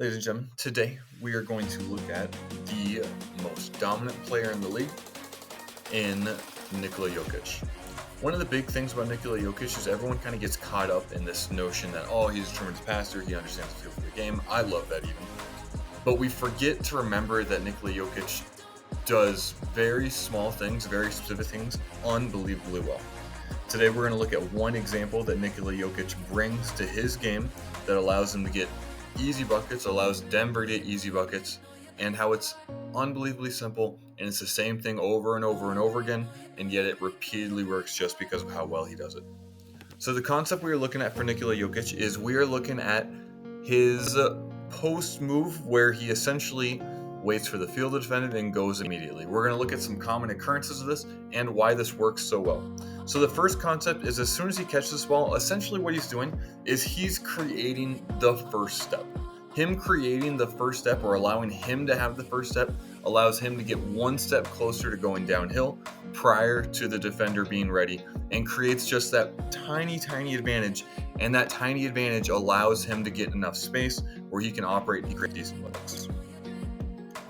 Ladies and gentlemen, today we are going to look at the most dominant player in the league in Nikola Jokic. One of the big things about Nikola Jokic is everyone kind of gets caught up in this notion that, he's a tremendous passer, he understands the feel for the game. I love that even. But we forget to remember that Nikola Jokic does very small things, very specific things, unbelievably well. Today we're going to look at one example that Nikola Jokic brings to his game that allows him to get easy buckets, allows Denver to get easy buckets, and how it's unbelievably simple, and it's the same thing over and over and over again, and yet it repeatedly works just because of how well he does it. So the concept we are looking at for Nikola Jokic is we are looking at his post move where he essentially waits for the field defender and goes immediately. We're going to look at some common occurrences of this and why this works so well. So the first concept is as soon as he catches this ball, essentially what he's doing is he's creating the first step. Him creating the first step or allowing him to have the first step allows him to get one step closer to going downhill prior to the defender being ready and creates just that tiny advantage. And that tiny advantage allows him to get enough space where he can operate and create decent looks.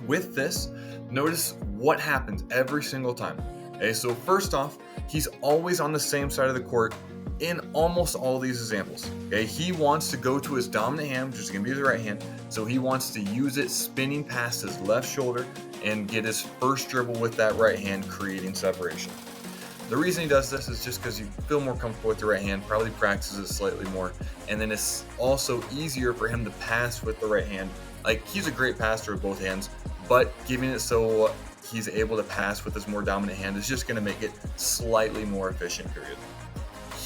With this, notice what happens every single time. Okay, so first off, he's always on the same side of the court in almost all of these examples. Okay, he wants to go to his dominant hand, which is going to be his right hand, so he wants to use it spinning past his left shoulder and get his first dribble with that right hand, creating separation. The reason he does this is just because you feel more comfortable with the right hand, probably practices it slightly more, and then it's also easier for him to pass with the right hand. Like, he's a great passer with both hands, but giving it so he's able to pass with his more dominant hand is just going to make it slightly more efficient, period.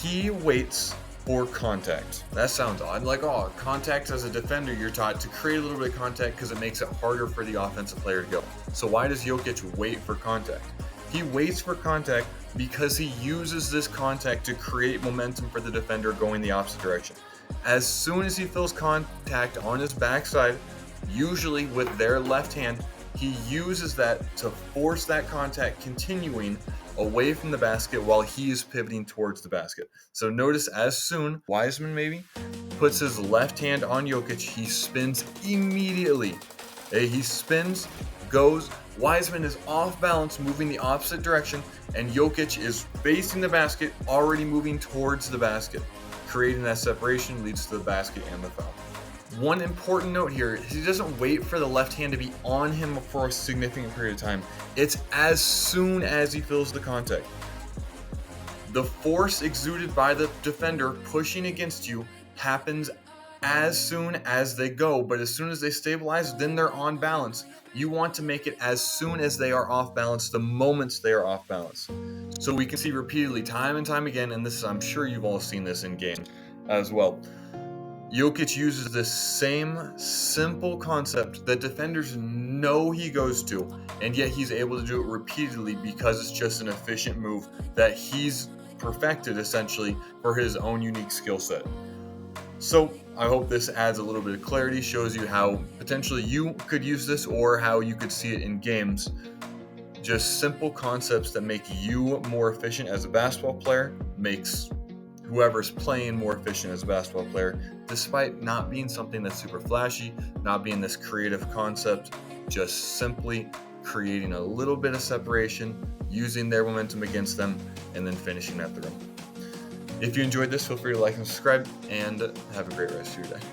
He waits for contact. That sounds odd. Like, contact as a defender, you're taught to create a little bit of contact because it makes it harder for the offensive player to go. So why does Jokic wait for contact? He waits for contact because he uses this contact to create momentum for the defender going the opposite direction. As soon as he feels contact on his backside, usually with their left hand, he uses that to force that contact continuing away from the basket while he is pivoting towards the basket. So notice as soon Wiseman maybe puts his left hand on Jokic, he spins immediately. Okay, he spins, goes, Wiseman is off balance, moving the opposite direction, and Jokic is facing the basket, already moving towards the basket. Creating that separation leads to the basket and the foul. One important note here is he doesn't wait for the left hand to be on him for a significant period of time. It's as soon as he feels the contact. The force exuded by the defender pushing against you happens as soon as they go, but as soon as they stabilize, then they're on balance. You want to make it as soon as they are off balance, the moments they are off balance. So we can see repeatedly, time and time again, and I'm sure you've all seen this in games as well. Jokic uses this same simple concept that defenders know he goes to, and yet he's able to do it repeatedly because it's just an efficient move that he's perfected essentially for his own unique skill set. So I hope this adds a little bit of clarity, shows you how potentially you could use this or how you could see it in games. Just simple concepts that make you more efficient as a basketball player makes whoever's playing more efficient as a basketball player, despite not being something that's super flashy, not being this creative concept, just simply creating a little bit of separation, using their momentum against them, and then finishing at the rim. If you enjoyed this, feel free to like and subscribe, and have a great rest of your day.